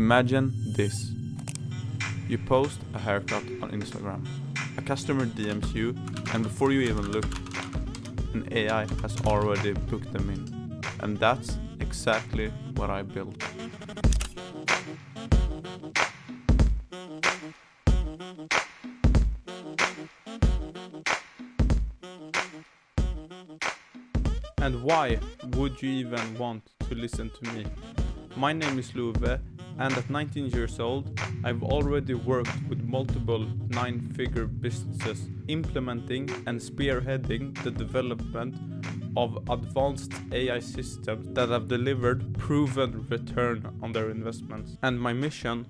Imagine this. You post a haircut on Instagram. A customer DMs you, and before you even look, an AI has already booked them in. And that's exactly what I built. And why would you even want to listen to me? My name is Lowe, and at 19 years old, I've already worked with multiple 9-figure businesses, implementing and spearheading the development of advanced AI systems that have delivered proven return on their investments. And my mission,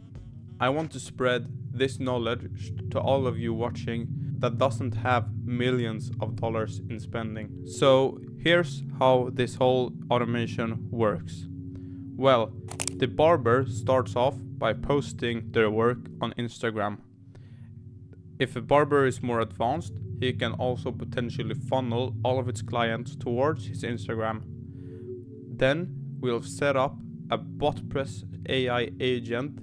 I want to spread this knowledge to all of you watching that doesn't have millions of dollars in spending. So here's how this whole automation works. Well, the barber starts off by posting their work on Instagram. If a barber is more advanced, he can also potentially funnel all of its clients towards his Instagram. Then we'll set up a Botpress AI agent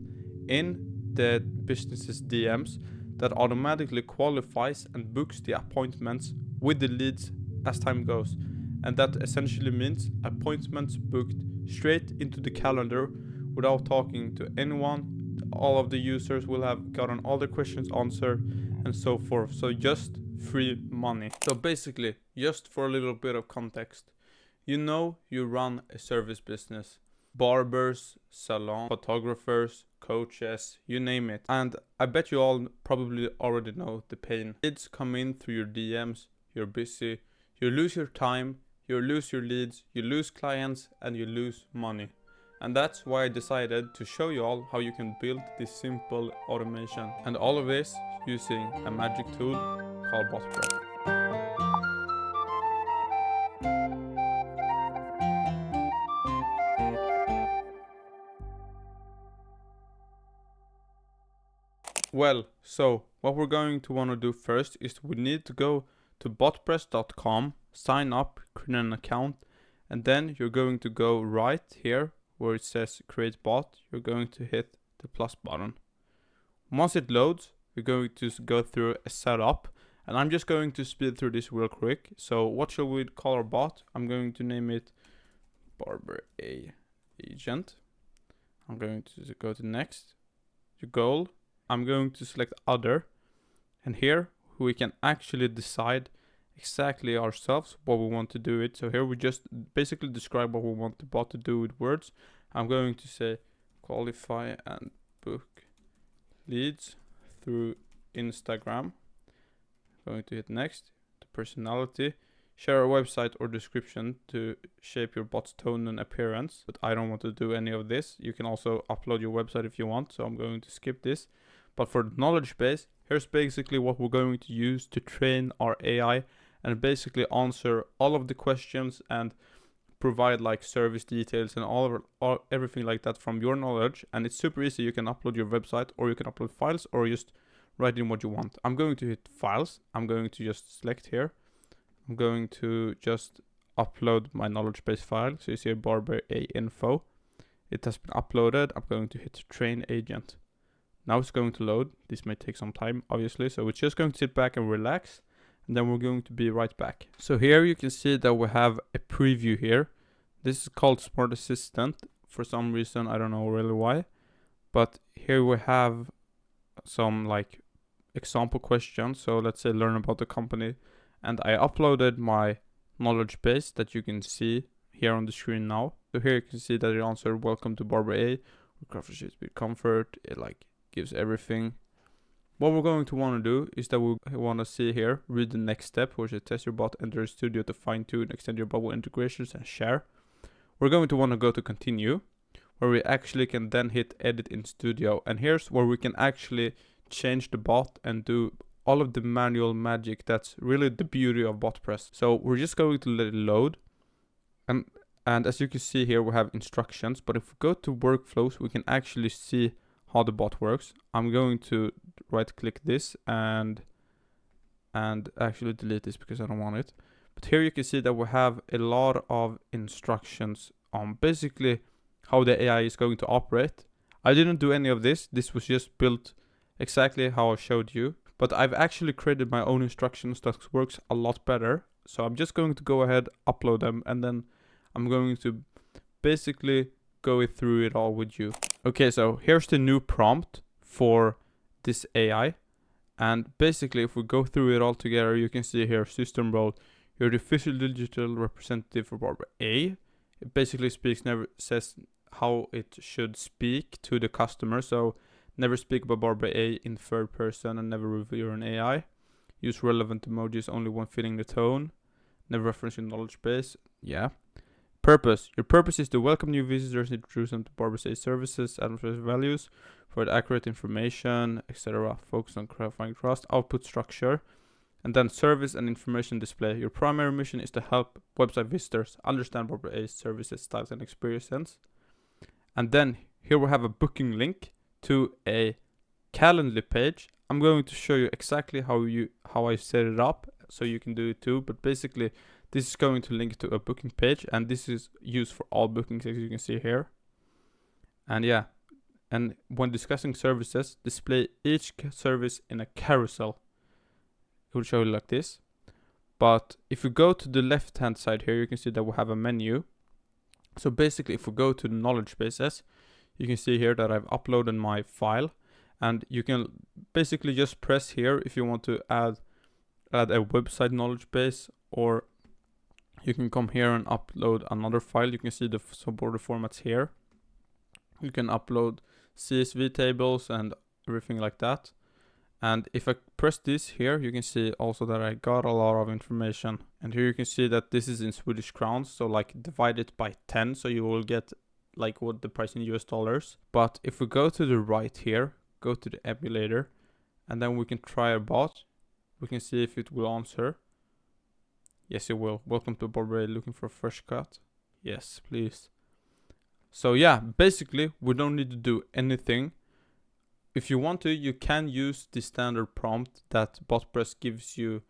in the business's DMs that automatically qualifies and books the appointments with the leads as time goes. And that essentially means appointments booked straight into the calendar without talking to anyone. All of the users will have gotten all their questions answered and so forth. So just free money. So basically, just for a little bit of context, you run a service business. Barbers, salons, photographers, coaches, you name it. And I bet you all probably already know the pain. Leads come in through your DMs, you're busy, you lose your time, you lose your leads, you lose clients, and you lose money. And that's why I decided to show you all how you can build this simple automation. And all of this using a magic tool called Botpress. Well, so what we're going to want to do first is we need to go to botpress.com, sign up, create an account, and then you're going to go right here where it says create bot. You're going to hit the plus button. Once it loads, you're going to go through a setup, and I'm just going to speed through this real quick. So what shall we call our bot? I'm going to name it Barber A Agent. I'm going to go to next, to goal. I'm going to select other, and here we can actually decide exactly ourselves what we want to do it. So here we just basically describe what we want the bot to do with words. I'm going to say qualify and book leads through Instagram. I'm going to hit next. The personality, share a website or description to shape your bot's tone and appearance, but I don't want to do any of this. You can also upload your website if you want, so I'm going to skip this. But for the knowledge base, here's basically what we're going to use to train our AI and basically answer all of the questions and provide like service details and everything like that from your knowledge. And it's super easy. You can upload your website, or you can upload files, or just write in what you want. I'm going to hit files. I'm going to just select here. I'm going to just upload my knowledge base file. So you see Barber A info. It has been uploaded. I'm going to hit train agent. Now it's going to load. This may take some time, obviously. So we're just going to sit back and relax, and then we're going to be right back. So here you can see that we have a preview here. This is called Smart Assistant. For some reason, I don't know really why. But here we have some like example questions. So let's say learn about the company. And I uploaded my knowledge base that you can see here on the screen now. So here you can see that it answered welcome to Barber A. Recover should be comfort. It like gives everything. What we're going to want to do is that we want to see here, read the next step, which is test your bot, enter a studio to fine tune, extend your bubble integrations, and share. We're going to want to go to continue, where we actually can then hit edit in studio. And here's where we can actually change the bot and do all of the manual magic. That's really the beauty of Botpress. So we're just going to let it load. And as you can see here, we have instructions. But if we go to workflows, we can actually see how the bot works. I'm going to right click this and actually delete this because I don't want it. But here you can see that we have a lot of instructions on basically how the AI is going to operate. I didn't do any of this. This was just built exactly how I showed you. But I've actually created my own instructions that works a lot better. So I'm just going to go ahead, upload them, and then I'm going to basically go through it all with you. Okay, so here's the new prompt for this AI. And basically, if we go through it all together, you can see here, system role, you're the official digital representative for Barber A. It basically says how it should speak to the customer. So never speak about Barber A in third person and never review an AI. Use relevant emojis only when fitting the tone. Never reference your knowledge base. Yeah. Purpose. Your purpose is to welcome new visitors, introduce them to Barber A services, advertise values, provide accurate information, etc. Focus on clarifying trust. Output structure. And then service and information display. Your primary mission is to help website visitors understand Barber A's services, styles, and experiences. And then here we have a booking link to a Calendly page. I'm going to show you exactly how I set it up so you can do it too. But basically, this is going to link to a booking page, and this is used for all bookings, as you can see here. And yeah, and when discussing services, display each service in a carousel. It will show you like this. But if you go to the left hand side here, you can see that we have a menu. So basically, if we go to the knowledge bases, you can see here that I've uploaded my file, and you can basically just press here if you want to add a website knowledge base, or you can come here and upload another file. You can see the supported formats here. You can upload CSV tables and everything like that. And if I press this here, you can see also that I got a lot of information. And here you can see that this is in Swedish crowns, so like divide it by 10, so you will get like what the price in US dollars. But if we go to the right here, go to the emulator, and then we can try a bot. We can see if it will answer. Yes, it will. Welcome to Barber, looking for a fresh cut. Yes, please. So yeah, basically we don't need to do anything. If you want to, you can use the standard prompt that Botpress gives you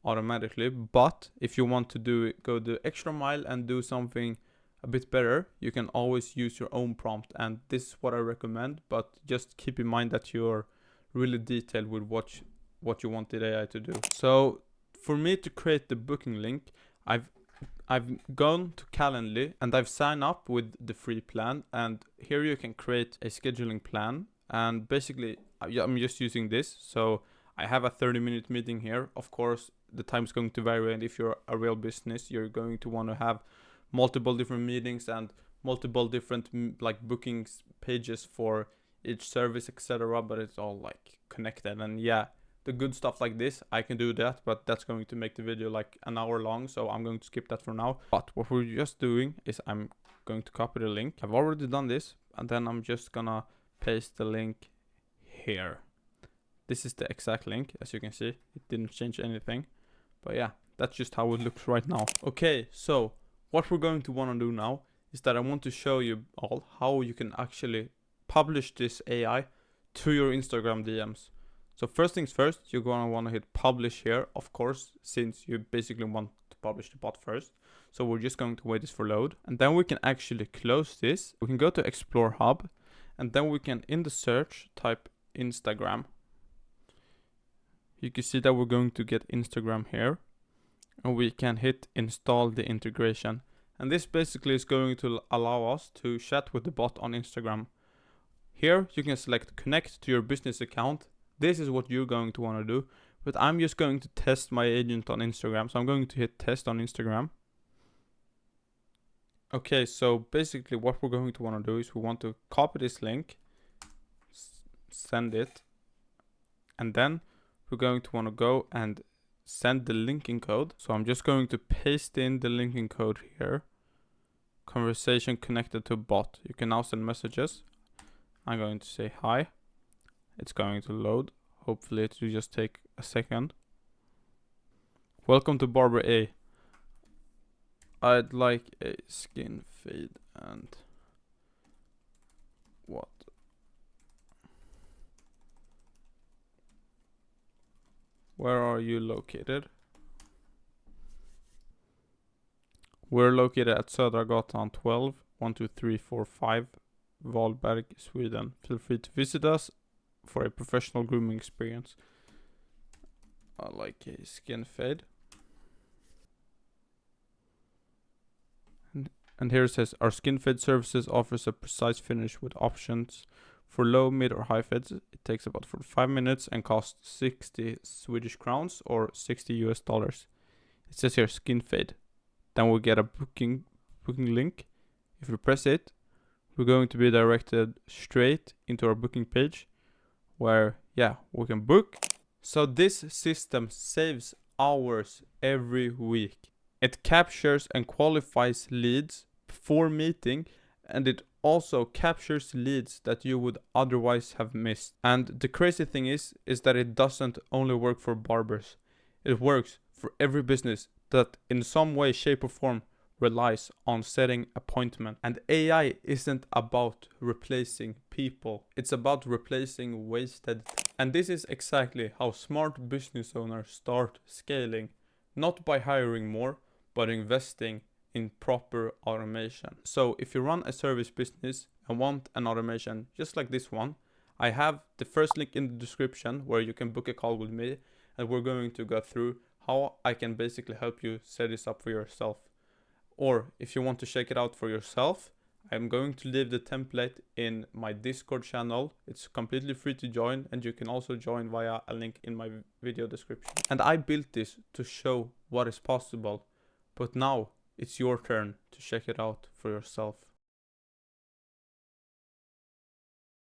automatically. But if you want to go the extra mile and do something a bit better, you can always use your own prompt. And this is what I recommend. But just keep in mind that you're really detailed with what you want the AI to do. So for me to create the booking link, I've gone to Calendly and I've signed up with the free plan. And here you can create a scheduling plan. And basically, I'm just using this. So I have a 30-minute meeting here. Of course, the time is going to vary. And if you're a real business, you're going to want to have multiple different meetings and multiple different like bookings pages for each service, etc. But it's all like connected. And yeah, the good stuff like this, I can do that. But that's going to make the video like an hour long. So I'm going to skip that for now. But what we're just doing is I'm going to copy the link. I've already done this. And then I'm just gonna paste the link here. This is the exact link. As you can see, it didn't change anything, but yeah, that's just how it looks right now. Okay, so what we're going to want to do now is that I want to show you all how you can actually publish this AI to your Instagram DMs. So first things first, you're gonna want to hit publish here, of course, since you basically want to publish the bot first. So we're just going to wait this for load, and then we can actually close this. We can go to Explore Hub, and then we can, in the search, type Instagram. You can see that we're going to get Instagram here. And we can hit install the integration. And this basically is going to allow us to chat with the bot on Instagram. Here you can select connect to your business account. This is what you're going to want to do. But I'm just going to test my agent on Instagram. So I'm going to hit test on Instagram. Okay, so basically what we're going to want to do is we want to copy this link, send it, and then we're going to want to go and send the linking code. So I'm just going to paste in the linking code here. Conversation connected to bot. You can now send messages. I'm going to say hi. It's going to load. Hopefully it will just take a second. Welcome to Barber A. I'd like a skin fade and what? Where are you located? We're located at Södra Gatan 12, 12345 Valberg, Sweden. Feel free to visit us for a professional grooming experience. I like a skin fade. And here it says, our skin fade services offers a precise finish with options for low, mid or high fades. It takes about 45 minutes and costs 60 Swedish crowns or 60 US dollars. It says here skin fade. Then we'll get a booking link. If we press it, we're going to be directed straight into our booking page where, yeah, we can book. So this system saves hours every week. It captures and qualifies leads before meeting, and it also captures leads that you would otherwise have missed. And the crazy thing is that it doesn't only work for barbers. It works for every business that in some way, shape or form relies on setting appointment. And AI isn't about replacing people. It's about replacing wasted. And this is exactly how smart business owners start scaling. Not by hiring more, but investing in proper automation. So if you run a service business and want an automation just like this one, I have the first link in the description where you can book a call with me, and we're going to go through how I can basically help you set this up for yourself. Or if you want to check it out for yourself, I'm going to leave the template in my Discord channel. It's completely free to join, and you can also join via a link in my video description. And I built this to show what is possible, but now it's your turn to check it out for yourself.